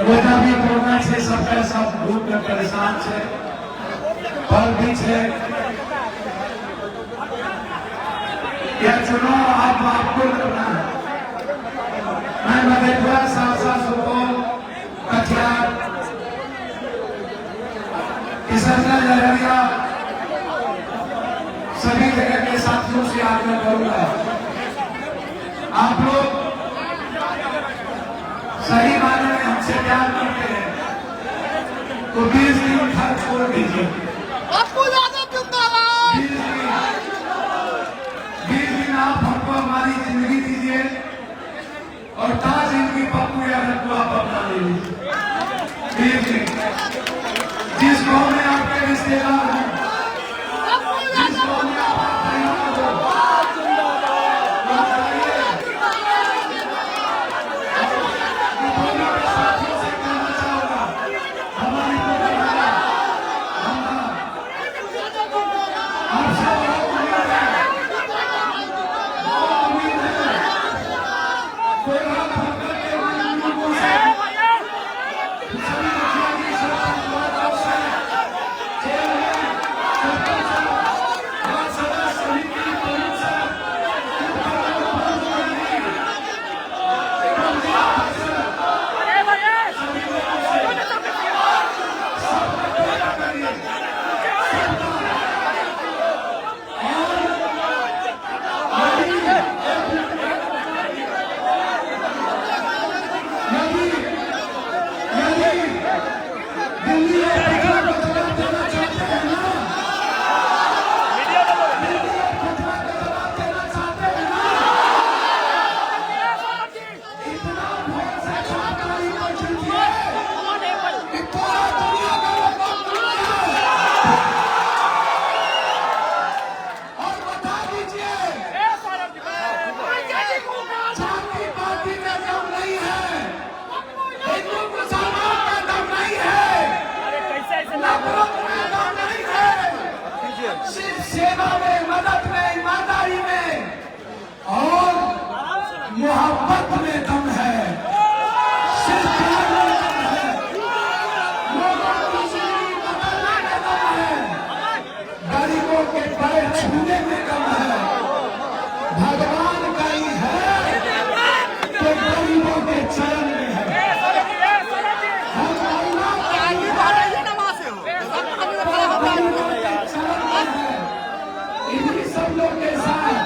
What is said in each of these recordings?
कोना भी कोना से सबके सब भूख में परेशान है, फल भी है। यह चुनाव आप आपको करना है। मैं मधेपुरा, सहरसा, सुपौल, कटिहार, किशनगंज, अररिया सभी जगह के साथियों से आग्रह करूंगा, आप लोग सही मायने में हमसे प्यार करते हैं तो 20 दिन घर छोड़ दीजिए। पप्पू यादव जिंदाबाद। 20 दिन आप हमको हमारी जिंदगी दीजिए और ताज जिंदगी पप्पू यादव को आप अपना ले लीजिए। 20 दिन जिस गाँव में आपके रिश्तेदार हैं, जिस गाँव में आप परिवार हो, सेवा में, मदद में, ईमानदारी में और मोहब्बत में दम है। सिर्फ प्यार में दम है, लोगों की जिंदगी बदलने में दम है, गरीबों के पैर छूने में दम है। भगवान का ही है तो गरीबों के चरण में है। सब लोग के साथ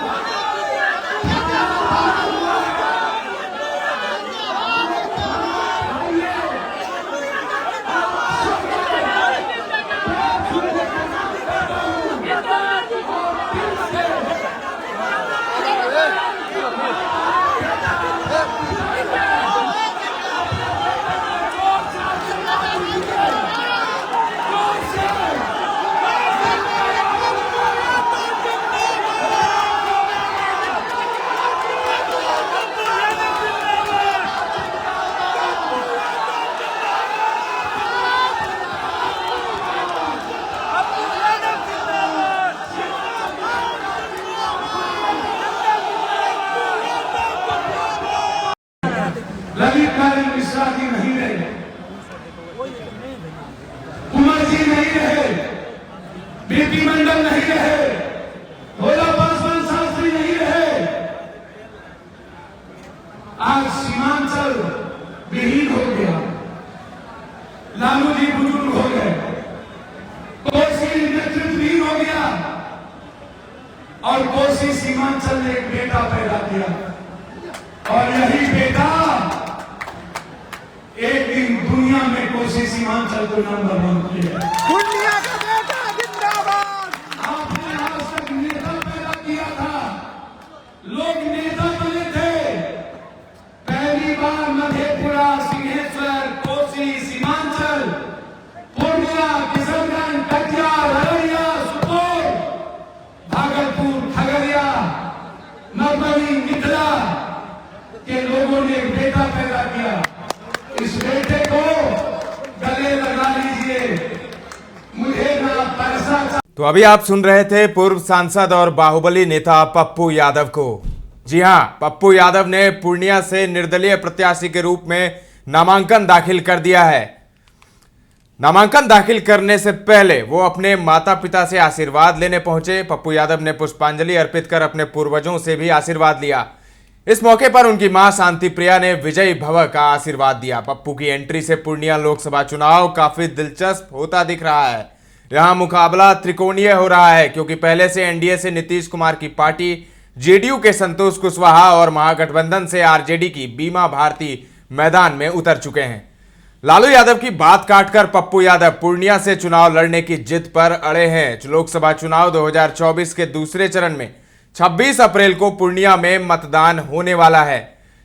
ललित मिश्रा जी नहीं रहे, कुमार जी नहीं रहे, बीपी मंडल नहीं रहे, भोला पासवान शास्त्री नहीं रहे। आज सीमांचल विहीन हो गया, लालू जी बुजुर्ग हो गए, कोसी नेतृत्वहीन हो गया और कोसी सीमांचल ने एक बेटा पैदा किया और यही बेटा एक दिन दुनिया में कोसी सीमांचल को नंबर 1 किया। दुनिया का बेटा जिंदाबाद। आपने आज तक नेता पैदा किया था, लोग नेता बने थे। पहली बार मधेपुरा, सिंहेश्वर, कोसी, सीमांचल, पूर्णिया, किशनगंज, कटिहार, अररिया, सुपौल, भागलपुर, खगड़िया, मधुबनी, मिथिला के लोगों ने एक बेटा पैदा किया। इस बेटे को गले लगा लीजिए, मुझे ना पैसा। तो अभी आप सुन रहे थे पूर्व सांसद और बाहुबली नेता पप्पू यादव को। जी हां, पप्पू यादव ने पूर्णिया से निर्दलीय प्रत्याशी के रूप में नामांकन दाखिल कर दिया है। नामांकन दाखिल करने से पहले वो अपने माता पिता से आशीर्वाद लेने पहुंचे। पप्पू यादव ने पुष्पांजलि अर्पित कर अपने पूर्वजों से भी आशीर्वाद लिया। इस मौके पर उनकी मां शांति प्रिया ने विजयी भव का आशीर्वाद दिया। पप्पू की एंट्री से पूर्णिया लोकसभा चुनाव काफी दिलचस्प होता दिख रहा है। यहां मुकाबला त्रिकोणीय हो रहा है, क्योंकि पहले से एनडीए से नीतीश कुमार की पार्टी, जेडीयू के संतोष कुशवाहा और महागठबंधन से आरजेडी की बीमा भारती मैदान में उतर चुके हैं। लालू यादव की बात काटकर पप्पू यादव पूर्णिया से चुनाव लड़ने की जिद पर अड़े हैं। लोकसभा चुनाव 2024 के दूसरे चरण में 26 अप्रैल को पूर्णिया में मतदान होने वाला है।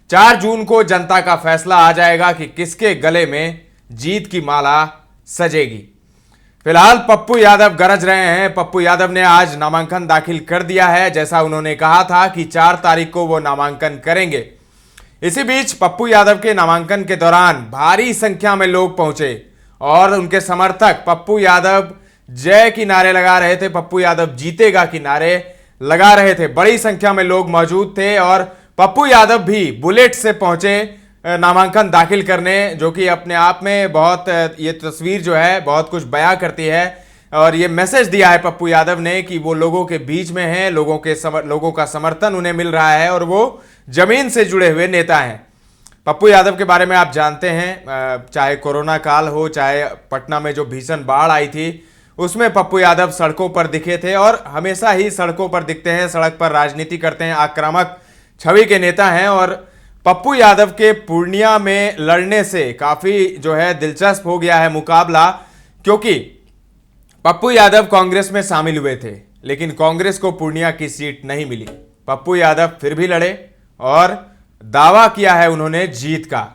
4 जून को जनता का फैसला आ जाएगा कि किसके गले में जीत की माला सजेगी। फिलहाल पप्पू यादव गरज रहे हैं। पप्पू यादव ने आज नामांकन दाखिल कर दिया है। जैसा उन्होंने कहा था कि 4 तारीख को वो नामांकन करेंगे। इसी बीच पप्पू यादव के नामांकन के दौरान भारी संख्या में लोग पहुंचे और उनके समर्थक पप्पू यादव जय की नारे लगा रहे थे, पप्पू यादव जीतेगा की नारे लगा रहे थे। बड़ी संख्या में लोग मौजूद थे और पप्पू यादव भी बुलेट से पहुंचे नामांकन दाखिल करने, जो कि अपने आप में बहुत, ये तस्वीर जो है बहुत कुछ बयां करती है और ये मैसेज दिया है पप्पू यादव ने कि वो लोगों के बीच में हैं, लोगों का समर्थन उन्हें मिल रहा है और वो जमीन से जुड़े हुए नेता हैं। पप्पू यादव के बारे में आप जानते हैं, चाहे कोरोना काल हो, चाहे पटना में जो भीषण बाढ़ आई थी, उसमें पप्पू यादव सड़कों पर दिखे थे और हमेशा ही सड़कों पर दिखते हैं, सड़क पर राजनीति करते हैं, आक्रामक छवि के नेता हैं। और पप्पू यादव के पूर्णिया में लड़ने से काफी जो है दिलचस्प हो गया है मुकाबला, क्योंकि पप्पू यादव कांग्रेस में शामिल हुए थे, लेकिन कांग्रेस को पूर्णिया की सीट नहीं मिली। पप्पू यादव फिर भी लड़े और दावा किया है उन्होंने जीत का।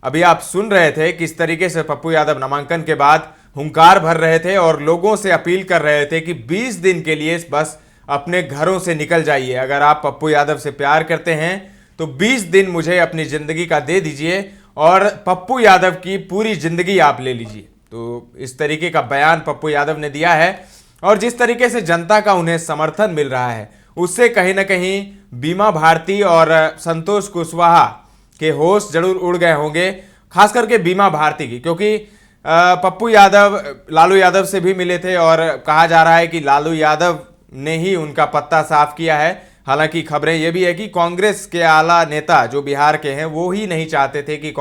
अभी आप सुन रहे थे किस तरीके से पप्पू यादव नामांकन के बाद हुंकार भर रहे थे और लोगों से अपील कर रहे थे कि 20 दिन के लिए बस अपने घरों से निकल जाइए। अगर आप पप्पू यादव से प्यार करते हैं तो 20 दिन मुझे अपनी जिंदगी का दे दीजिए और पप्पू यादव की पूरी जिंदगी आप ले लीजिए। तो इस तरीके का बयान पप्पू यादव ने दिया है और जिस तरीके से जनता का उन्हें समर्थन मिल रहा है, उससे कहीं ना कहीं बीमा भारती और संतोष कुशवाहा के होश जरूर उड़ गए होंगे, खास करके बीमा भारती की, क्योंकि पप्पू यादव लालू यादव से भी मिले थे और कहा जा रहा है कि लालू यादव ने ही उनका पत्ता साफ किया है। हालांकि खबरें यह भी है कि कांग्रेस के आला नेता जो बिहार के हैं वो ही नहीं चाहते थे कि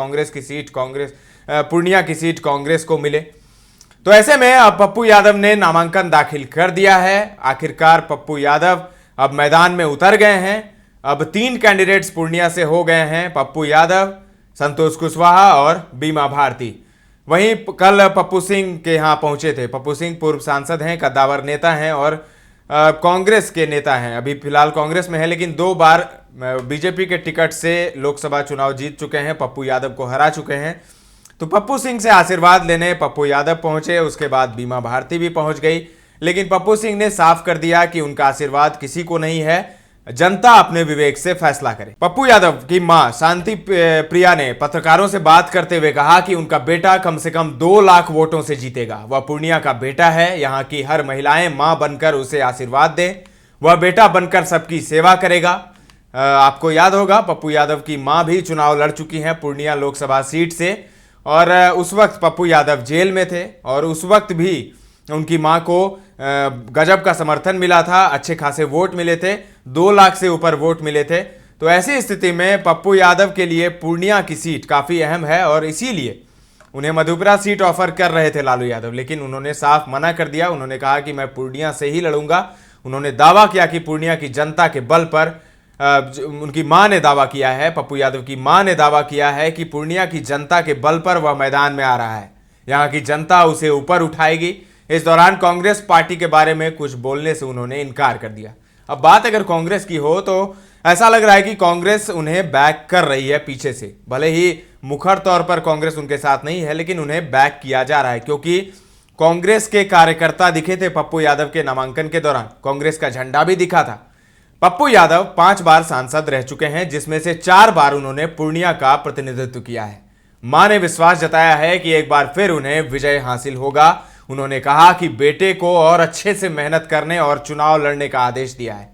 पूर्णिया की सीट कांग्रेस को मिले। तो ऐसे में अब पप्पू यादव ने नामांकन दाखिल कर दिया है। आखिरकार पप्पू यादव अब मैदान में उतर गए हैं। अब 3 कैंडिडेट्स पूर्णिया से हो गए हैं, पप्पू यादव, संतोष कुशवाहा और बीमा भारती। वहीं कल पप्पू सिंह के यहाँ पहुंचे थे। पप्पू सिंह पूर्व सांसद हैं, कद्दावर नेता हैं और कांग्रेस के नेता हैं। अभी फिलहाल कांग्रेस में है, लेकिन 2 बार बीजेपी के टिकट से लोकसभा चुनाव जीत चुके हैं, पप्पू यादव को हरा चुके हैं। तो पप्पू सिंह से आशीर्वाद लेने पप्पू यादव पहुंचे, उसके बाद बीमा भारती भी पहुंच गई। लेकिन पप्पू सिंह ने साफ कर दिया कि उनका आशीर्वाद किसी को नहीं है, जनता अपने विवेक से फैसला करे। पप्पू यादव की मां शांति प्रिया ने पत्रकारों से बात करते हुए कहा कि उनका बेटा कम से कम 2 लाख वोटों से जीतेगा। वह पूर्णिया का बेटा है, यहाँ की हर महिलाएं मां बनकर उसे आशीर्वाद दें। वह बेटा बनकर सबकी सेवा करेगा। आपको याद होगा पप्पू यादव की मां भी चुनाव लड़ चुकी हैं पूर्णिया लोकसभा सीट से और उस वक्त पप्पू यादव जेल में थे और उस वक्त भी उनकी मां को गजब का समर्थन मिला था, अच्छे खासे वोट मिले थे, 2 लाख से ऊपर वोट मिले थे। तो ऐसी स्थिति में पप्पू यादव के लिए पूर्णिया की सीट काफी अहम है और इसीलिए उन्हें मधुपुरा सीट ऑफर कर रहे थे लालू यादव, लेकिन उन्होंने साफ मना कर दिया। उन्होंने कहा कि मैं पूर्णिया से ही लड़ूंगा। उन्होंने दावा किया कि पूर्णिया की जनता के बल पर, उनकी मां ने दावा किया है, पप्पू यादव की मां ने दावा किया है कि पूर्णिया की जनता के बल पर वह मैदान में आ रहा है। यहाँ की जनता उसे ऊपर उठाएगी। इस दौरान कांग्रेस पार्टी के बारे में कुछ बोलने से उन्होंने इनकार कर दिया। अब बात अगर कांग्रेस की हो तो ऐसा लग रहा है कि कांग्रेस उन्हें बैक कर रही है पीछे से। भले ही मुखर तौर पर कांग्रेस उनके साथ नहीं है, लेकिन उन्हें बैक किया जा रहा है, क्योंकि कांग्रेस के कार्यकर्ता दिखे थे पप्पू यादव के नामांकन के दौरान। कांग्रेस का झंडा भी दिखा था। पप्पू यादव 5 बार सांसद रह चुके हैं, जिसमें से 4 बार उन्होंने पूर्णिया का प्रतिनिधित्व किया है। मां ने विश्वास जताया है कि एक बार फिर उन्हें विजय हासिल होगा। उन्होंने कहा कि बेटे को और अच्छे से मेहनत करने और चुनाव लड़ने का आदेश दिया है।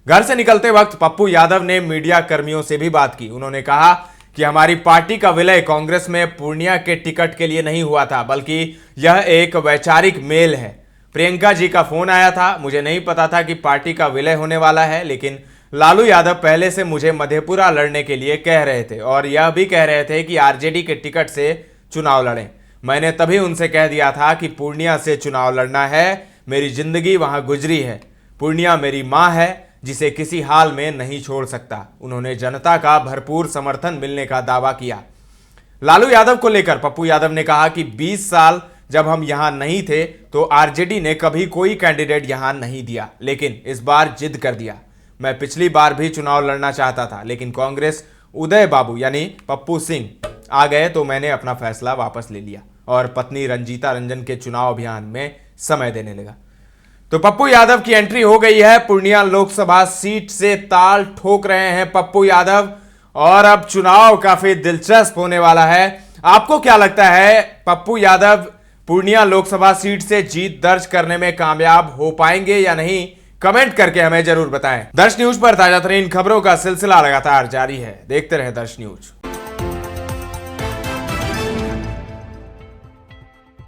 घर से निकलते वक्त पप्पू यादव ने मीडिया कर्मियों से भी बात की। उन्होंने कहा कि हमारी पार्टी का विलय कांग्रेस में पूर्णिया के टिकट के लिए नहीं हुआ था, बल्कि यह एक वैचारिक मेल है। प्रियंका जी का फोन आया था, मुझे नहीं पता था कि पार्टी का विलय होने वाला है, लेकिन लालू यादव पहले से मुझे मधेपुरा लड़ने के लिए कह रहे थे और यह भी कह रहे थे कि आरजेडी के टिकट से चुनाव लड़ें। मैंने तभी उनसे कह दिया था कि पूर्णिया से चुनाव लड़ना है, मेरी जिंदगी वहां गुजरी है, पूर्णिया मेरी मां है जिसे किसी हाल में नहीं छोड़ सकता। उन्होंने जनता का भरपूर समर्थन मिलने का दावा किया। लालू यादव को लेकर पप्पू यादव ने कहा कि 20 साल जब हम यहां नहीं थे तो आरजेडी ने कभी कोई कैंडिडेट यहां नहीं दिया, लेकिन इस बार जिद कर दिया। मैं पिछली बार भी चुनाव लड़ना चाहता था, लेकिन कांग्रेस उदय बाबू यानी पप्पू सिंह आ गए तो मैंने अपना फैसला वापस ले लिया और पत्नी रंजीता रंजन के चुनाव अभियान में समय देने लगा। तो पप्पू यादव की एंट्री हो गई है। पूर्णिया लोकसभा सीट से ताल ठोक रहे हैं पप्पू यादव और अब चुनाव काफी दिलचस्प होने वाला है। आपको क्या लगता है, पप्पू यादव पूर्णिया लोकसभा सीट से जीत दर्ज करने में कामयाब हो पाएंगे या नहीं? कमेंट करके हमें जरूर बताएं। दर्श न्यूज पर ताजा तरीन खबरों का सिलसिला लगातार जारी है, देखते रहें दर्श न्यूज।